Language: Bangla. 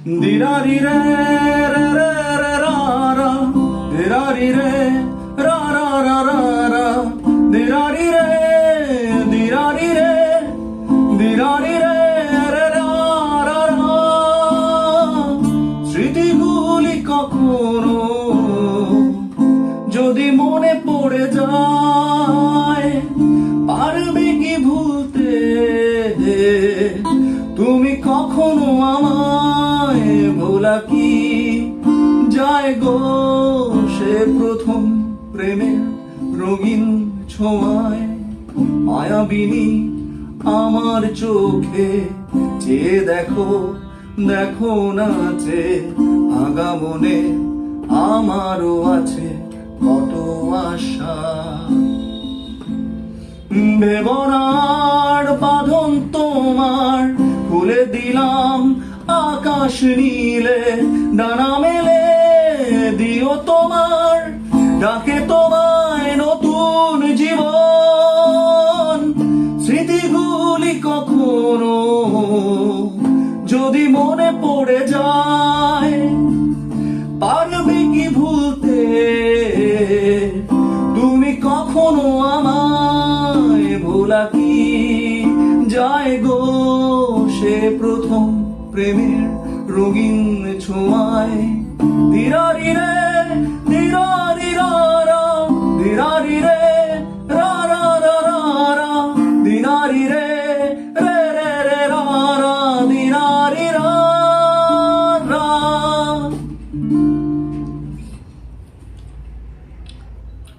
দিরারি রে রে রে রে রা রা, দিরারি রে রা রা রা রা রা, দিরারি রে দিরারি রে দিরারি রে রে রা রা রা। স্মৃতিগুলি কখনো যদি মনে পড়ে যায়, পারবে কি ভুলতে তুমি কখনো আমায়? ভোলা কি যায় গো সে প্রথম প্রেমের রঙিন ছোঁয়ায়? মায়াবিনী আমার চোখে চেয়ে দেখো, দেখো নাচে ভাঙা মনে আমারও আছে কত আশা। ভেবনার বাঁধন তোমার খুলে দিলাম আকাশ নীলে, ডানা মেলে দিও তোমার ডাকে তোমায় নতুন জীবন। স্মৃতিগুলি কখনো যদি মনে পড়ে যায়, পারবে কি ভুলতে তুমি কখনো আমায়? ভোলা কি যায় গো সে প্রথম প্রেমের রঙিন ছোঁয়ায়? দিরারি রে দিরারি রা রা, দিরারি রে